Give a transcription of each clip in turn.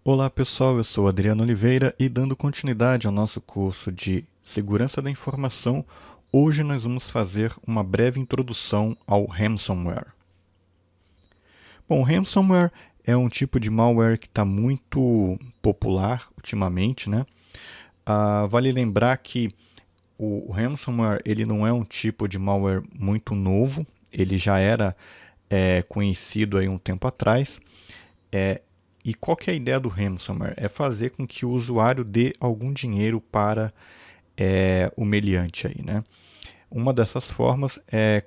Olá pessoal, eu sou Adriano Oliveira e dando continuidade ao nosso curso de Segurança da Informação, hoje nós vamos fazer uma breve introdução ao ransomware. Bom, ransomware é um tipo de malware que está muito popular ultimamente, né? Vale lembrar que o ransomware ele não é um tipo de malware muito novo, ele já era conhecido aí um tempo atrás. E qual que é a ideia do ransomware? É fazer com que o usuário dê algum dinheiro para o meliante aí, né? Uma dessas formas é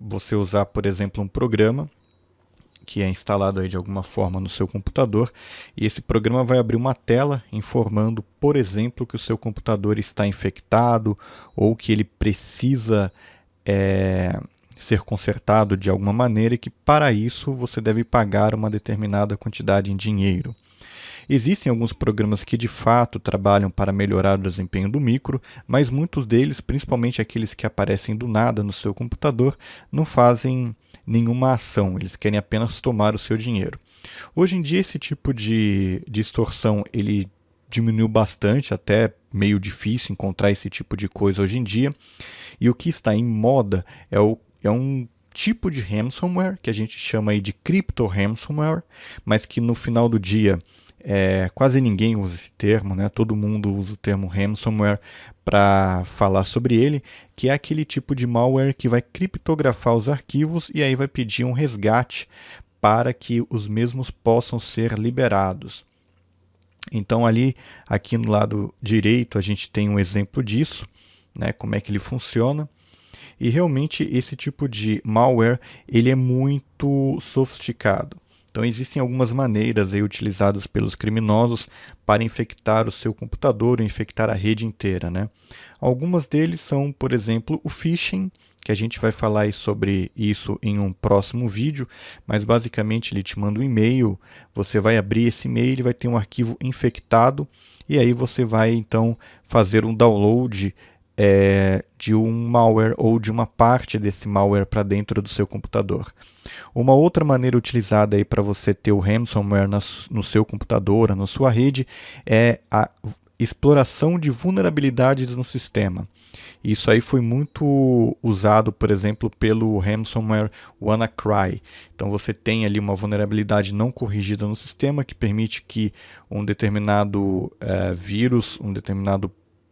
você usar, por exemplo, um programa que é instalado aí de alguma forma no seu computador, e esse programa vai abrir uma tela informando, por exemplo, que o seu computador está infectado ou que ele precisa ser consertado de alguma maneira e que para isso você deve pagar uma determinada quantidade em dinheiro. Existem alguns programas que de fato trabalham para melhorar o desempenho do micro, mas muitos deles, principalmente aqueles que aparecem do nada no seu computador, não fazem nenhuma ação, eles querem apenas tomar o seu dinheiro. Hoje em dia esse tipo de extorsão ele diminuiu bastante, até meio difícil encontrar esse tipo de coisa hoje em dia, e o que está em moda é um tipo de ransomware que a gente chama aí de crypto ransomware, mas que no final do dia quase ninguém usa esse termo, né? Todo mundo usa o termo ransomware para falar sobre ele, que é aquele tipo de malware que vai criptografar os arquivos e aí vai pedir um resgate para que os mesmos possam ser liberados. Então ali, aqui no lado direito, a gente tem um exemplo disso, né? Como é que ele funciona. E realmente esse tipo de malware ele é muito sofisticado. Então existem algumas maneiras aí utilizadas pelos criminosos para infectar o seu computador ou infectar a rede inteira, né? Algumas deles são, por exemplo, o phishing, que a gente vai falar aí sobre isso em um próximo vídeo, mas basicamente ele te manda um e-mail, você vai abrir esse e-mail, ele vai ter um arquivo infectado e aí você vai então fazer um download de um malware ou de uma parte desse malware para dentro do seu computador. Uma outra maneira utilizada aí para você ter o ransomware no seu computador, na sua rede, é a exploração de vulnerabilidades no sistema. Isso aí foi muito usado, por exemplo, pelo ransomware WannaCry. Então você tem ali uma vulnerabilidade não corrigida no sistema que permite que um determinado vírus, um determinado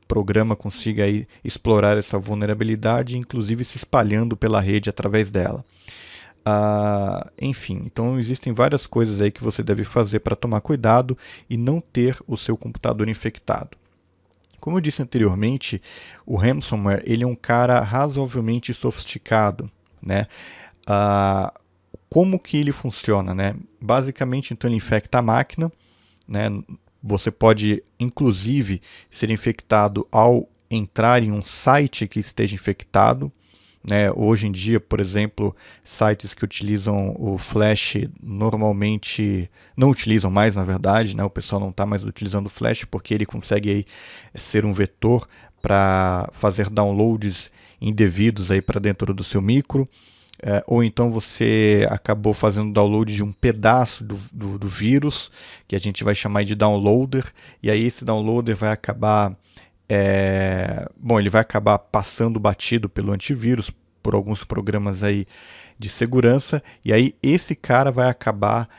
programa consiga aí explorar essa vulnerabilidade, inclusive se espalhando pela rede através dela. Enfim, então existem várias coisas aí que você deve fazer para tomar cuidado e não ter o seu computador infectado. Como eu disse anteriormente, o ransomware ele é um cara razoavelmente sofisticado, né? Como que ele funciona, né? Basicamente, então ele infecta a máquina, né? Você pode, inclusive, ser infectado ao entrar em um site que esteja infectado. Né? Hoje em dia, por exemplo, sites que utilizam o Flash normalmente não utilizam mais, na verdade, né? O pessoal não está mais utilizando o Flash porque ele consegue aí ser um vetor para fazer downloads indevidos aí para dentro do seu micro. Ou então você acabou fazendo download de um pedaço do vírus, que a gente vai chamar de downloader, e aí esse downloader vai acabar ele vai acabar passando batido pelo antivírus, por alguns programas aí de segurança, e aí esse cara vai acabar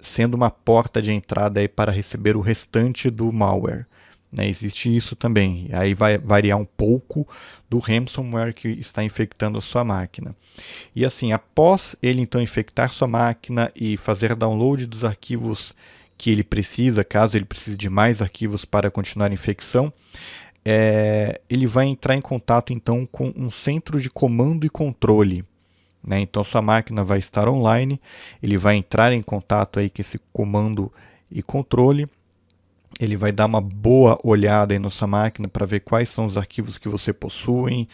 sendo uma porta de entrada aí para receber o restante do malware. Né, existe isso também. Aí vai variar um pouco do ransomware que está infectando a sua máquina. E assim, após ele então infectar sua máquina e fazer download dos arquivos que ele precisa, caso ele precise de mais arquivos para continuar a infecção, ele vai entrar em contato então com um centro de comando e controle. Né? Então sua máquina vai estar online, ele vai entrar em contato aí com esse comando e controle. Ele vai dar uma boa olhada aí na sua máquina para ver quais são os arquivos que você possui.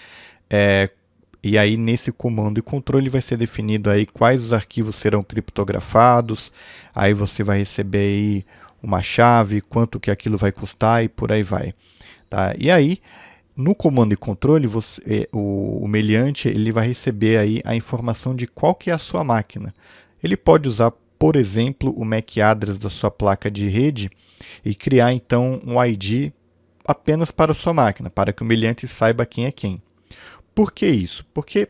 E aí nesse comando e controle vai ser definido aí quais os arquivos serão criptografados. Aí você vai receber aí uma chave, quanto que aquilo vai custar e por aí vai. Tá? E aí no comando e controle o meliante ele vai receber aí a informação de qual que é a sua máquina. Ele pode usar por exemplo, o MAC address da sua placa de rede e criar então um ID apenas para a sua máquina, para que o meliante saiba quem é quem. Por que isso? Porque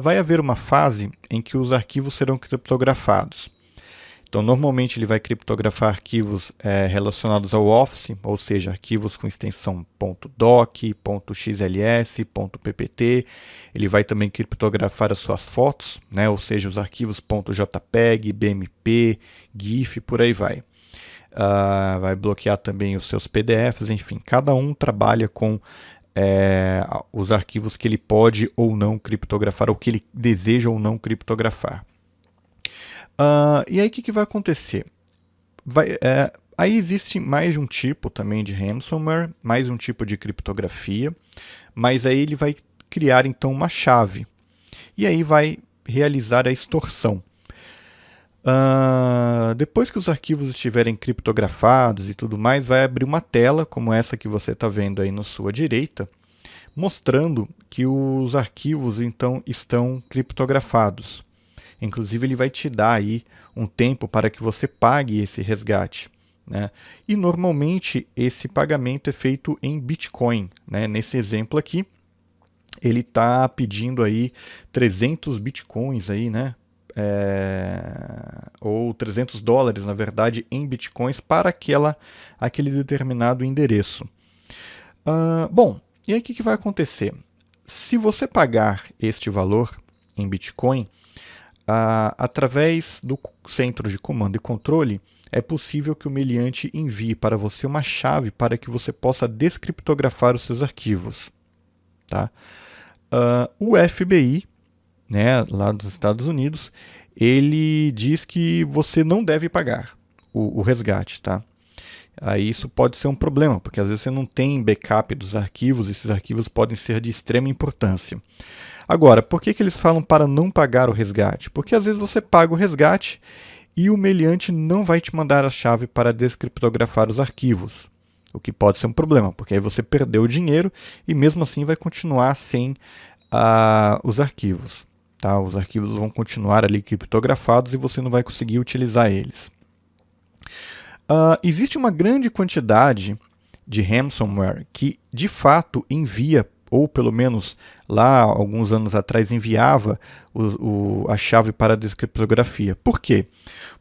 vai haver uma fase em que os arquivos serão criptografados. Então, normalmente ele vai criptografar arquivos relacionados ao Office, ou seja, arquivos com extensão .doc, .xls, .ppt. Ele vai também criptografar as suas fotos, né? Ou seja, os arquivos .jpeg, BMP, GIF, por aí vai. Vai bloquear também os seus PDFs, enfim, cada um trabalha com os arquivos que ele pode ou não criptografar, ou que ele deseja ou não criptografar. E aí o que vai acontecer? Aí existe mais de um tipo também de ransomware, mais um tipo de criptografia, mas aí ele vai criar então uma chave e aí vai realizar a extorsão. Depois que os arquivos estiverem criptografados e tudo mais, vai abrir uma tela como essa que você está vendo aí na sua direita, mostrando que os arquivos então estão criptografados. Inclusive ele vai te dar aí um tempo para que você pague esse resgate, né? E normalmente esse pagamento é feito em Bitcoin, né? Nesse exemplo aqui, ele está pedindo aí 300 Bitcoins aí, né? Ou 300 dólares, na verdade, em Bitcoins para aquele determinado endereço. Bom, e aí o que vai acontecer? Se você pagar este valor em Bitcoin, através do centro de comando e controle, é possível que o meliante envie para você uma chave para que você possa descriptografar os seus arquivos. Tá? O FBI, né, lá dos Estados Unidos, ele diz que você não deve pagar o resgate. Tá? Aí isso pode ser um problema, porque às vezes você não tem backup dos arquivos, esses arquivos podem ser de extrema importância. Agora, por que eles falam para não pagar o resgate? Porque às vezes você paga o resgate e o meliante não vai te mandar a chave para descriptografar os arquivos, o que pode ser um problema, porque aí você perdeu o dinheiro e mesmo assim vai continuar sem os arquivos. Tá? Os arquivos vão continuar ali criptografados e você não vai conseguir utilizar eles. Existe uma grande quantidade de ransomware que de fato envia, ou pelo menos lá alguns anos atrás enviava a chave para a descriptografia. Por quê?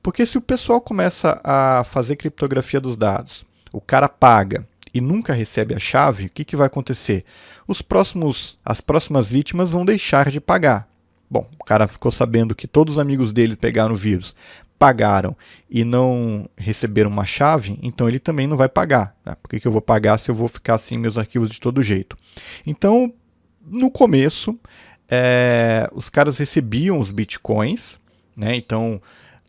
Porque se o pessoal começa a fazer criptografia dos dados, o cara paga e nunca recebe a chave, o que vai acontecer? As próximas vítimas vão deixar de pagar. Bom, o cara ficou sabendo que todos os amigos dele pegaram o vírus, pagaram e não receberam uma chave, então ele também não vai pagar. Né? Por que eu vou pagar se eu vou ficar assim meus arquivos de todo jeito? Então, no começo, os caras recebiam os bitcoins, né? Então,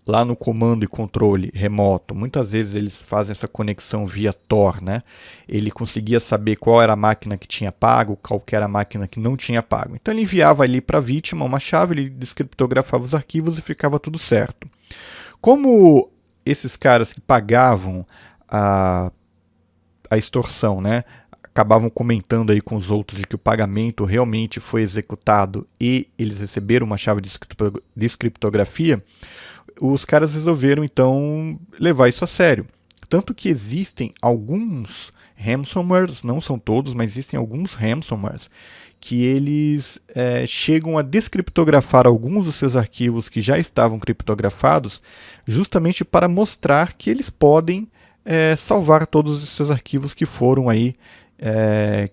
lá no comando e controle remoto, muitas vezes eles fazem essa conexão via Tor, né? Ele conseguia saber qual era a máquina que tinha pago, qual era a máquina que não tinha pago. Então ele enviava ali para a vítima uma chave, ele descriptografava os arquivos e ficava tudo certo. Como esses caras que pagavam a extorsão, né, acabavam comentando aí com os outros de que o pagamento realmente foi executado e eles receberam uma chave de descriptografia, os caras resolveram então levar isso a sério. Tanto que existem alguns ransomwares, não são todos, mas existem alguns ransomwares que eles chegam a descriptografar alguns dos seus arquivos que já estavam criptografados, justamente para mostrar que eles podem salvar todos os seus arquivos que foram aí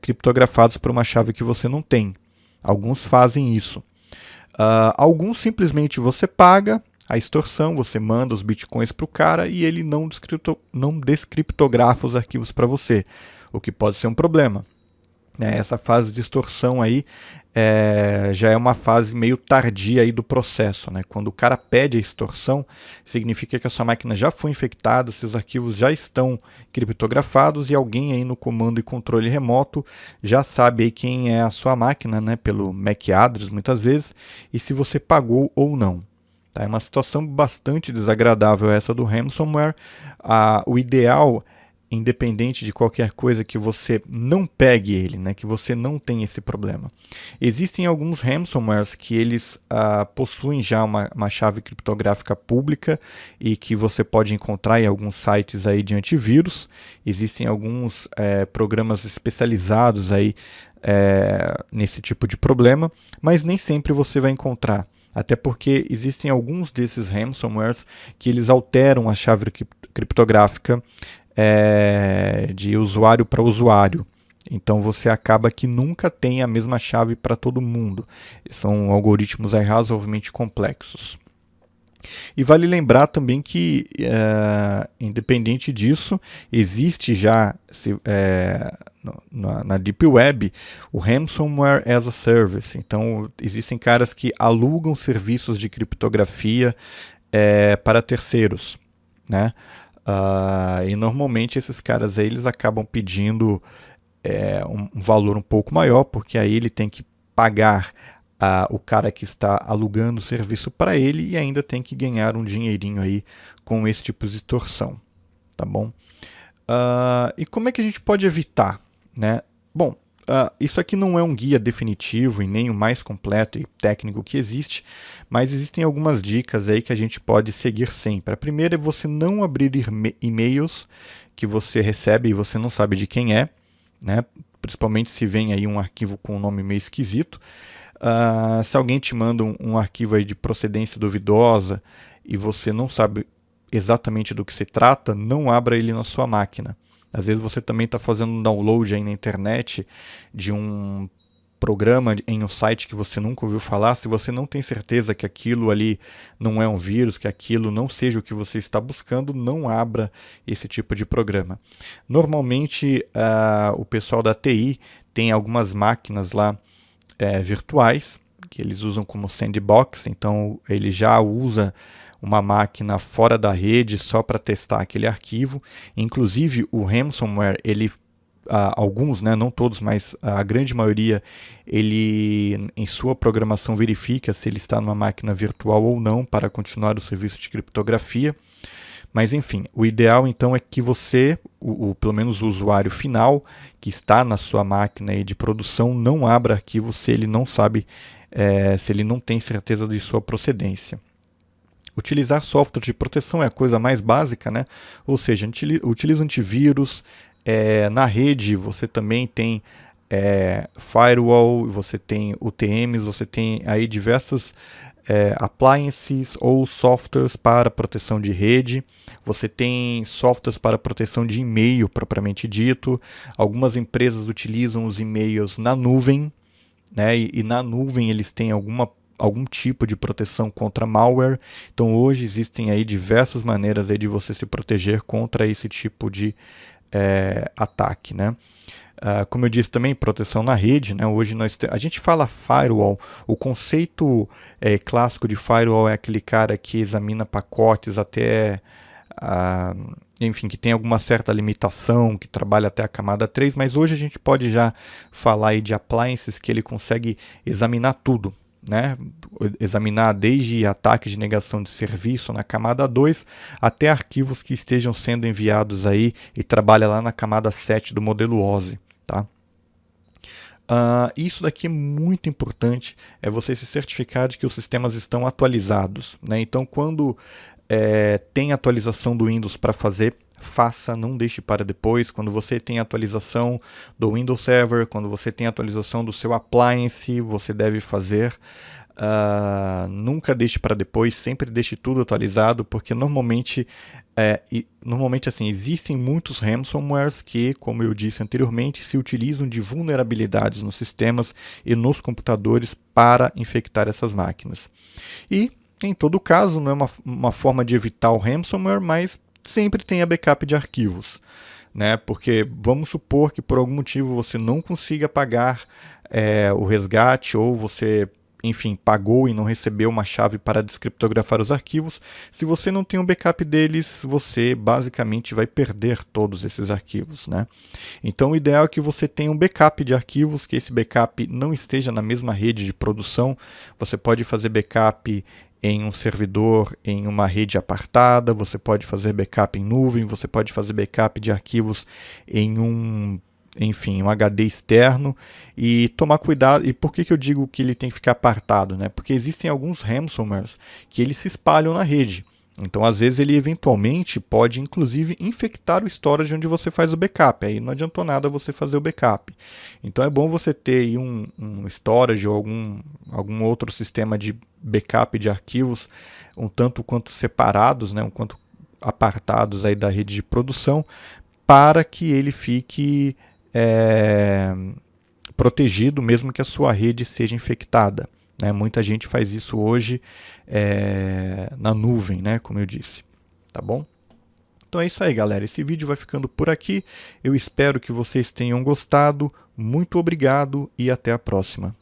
criptografados por uma chave que você não tem. Alguns fazem isso. Alguns simplesmente você paga a extorsão, você manda os bitcoins para o cara e ele não descriptografa os arquivos para você, o que pode ser um problema. Essa fase de extorsão aí já é uma fase meio tardia aí do processo. Né? Quando o cara pede a extorsão, significa que a sua máquina já foi infectada, seus arquivos já estão criptografados e alguém aí no comando e controle remoto já sabe aí quem é a sua máquina, né? Pelo MAC address muitas vezes, e se você pagou ou não. Tá? É uma situação bastante desagradável essa do ransomware. O ideal independente de qualquer coisa, que você não pegue ele, né, que você não tenha esse problema. Existem alguns ransomwares que eles possuem já uma chave criptográfica pública e que você pode encontrar em alguns sites aí de antivírus. Existem alguns programas especializados aí nesse tipo de problema, mas nem sempre você vai encontrar. Até porque existem alguns desses ransomwares que eles alteram a chave criptográfica de usuário para usuário. Então você acaba que nunca tem a mesma chave para todo mundo. São algoritmos razoavelmente complexos. E vale lembrar também que, independente disso, existe já na Deep Web o Ransomware as a Service. Então existem caras que alugam serviços de criptografia para terceiros, né? E normalmente esses caras aí, eles acabam pedindo um valor um pouco maior, porque aí ele tem que pagar o cara que está alugando o serviço para ele e ainda tem que ganhar um dinheirinho aí com esse tipo de extorsão, tá bom? E como é que a gente pode evitar, né? Bom, isso aqui não é um guia definitivo e nem o mais completo e técnico que existe, mas existem algumas dicas aí que a gente pode seguir sempre. A primeira é você não abrir e-mails que você recebe e você não sabe de quem é, né? Principalmente se vem aí um arquivo com um nome meio esquisito. Se alguém te manda um arquivo aí de procedência duvidosa e você não sabe exatamente do que se trata, não abra ele na sua máquina. Às vezes você também está fazendo um download aí na internet de um programa em um site que você nunca ouviu falar. Se você não tem certeza que aquilo ali não é um vírus, que aquilo não seja o que você está buscando, não abra esse tipo de programa. Normalmente o pessoal da TI tem algumas máquinas lá virtuais que eles usam como sandbox, então ele já usa uma máquina fora da rede só para testar aquele arquivo. Inclusive o ransomware, alguns, né, não todos, mas a grande maioria, ele em sua programação verifica se ele está numa máquina virtual ou não para continuar o serviço de criptografia. Mas enfim, o ideal então é que você, pelo menos o usuário final que está na sua máquina aí de produção, não abra arquivo se ele não sabe, se ele não tem certeza de sua procedência. Utilizar software de proteção é a coisa mais básica, né? Ou seja, a gente utiliza antivírus. Na rede você também tem firewall, você tem UTMs, você tem aí diversas appliances ou softwares para proteção de rede. Você tem softwares para proteção de e-mail propriamente dito. Algumas empresas utilizam os e-mails na nuvem, né? E na nuvem eles têm algum tipo de proteção contra malware. Então hoje existem aí diversas maneiras aí de você se proteger contra esse tipo de ataque, né? Como eu disse também, proteção na rede, né? Hoje a gente fala firewall. O conceito clássico de firewall é aquele cara que examina pacotes até enfim, que tem alguma certa limitação, que trabalha até a camada 3, mas hoje a gente pode já falar aí de appliances que ele consegue examinar tudo, né? Examinar desde ataques de negação de serviço na camada 2 até arquivos que estejam sendo enviados aí e trabalha lá na camada 7 do modelo OSI, tá? Isso daqui é muito importante, é você se certificar de que os sistemas estão atualizados, né? Então quando tem atualização do Windows para fazer, faça, não deixe para depois. Quando você tem atualização do Windows Server, quando você tem atualização do seu appliance, você deve fazer. Nunca deixe para depois, sempre deixe tudo atualizado, porque normalmente assim, existem muitos ransomwares que, como eu disse anteriormente, se utilizam de vulnerabilidades nos sistemas e nos computadores para infectar essas máquinas. E em todo caso, não é uma forma de evitar o ransomware, mas sempre tenha backup de arquivos, né? Porque vamos supor que por algum motivo você não consiga pagar o resgate, ou você, enfim, pagou e não recebeu uma chave para descriptografar os arquivos. Se você não tem um backup deles, você basicamente vai perder todos esses arquivos, né? Então o ideal é que você tenha um backup de arquivos, que esse backup não esteja na mesma rede de produção. Você pode fazer backup em um servidor, em uma rede apartada, você pode fazer backup em nuvem, você pode fazer backup de arquivos em um HD externo, e tomar cuidado. E por que eu digo que ele tem que ficar apartado, né? Porque existem alguns ransomwares que eles se espalham na rede. Então, às vezes, ele eventualmente pode, inclusive, infectar o storage onde você faz o backup. Aí não adiantou nada você fazer o backup. Então, é bom você ter aí um storage ou algum outro sistema de backup de arquivos um tanto quanto separados, né, um quanto apartados aí da rede de produção, para que ele fique protegido, mesmo que a sua rede seja infectada. Né? Muita gente faz isso hoje na nuvem, né? Como eu disse. Tá bom? Então é isso aí, galera. Esse vídeo vai ficando por aqui. Eu espero que vocês tenham gostado. Muito obrigado e até a próxima.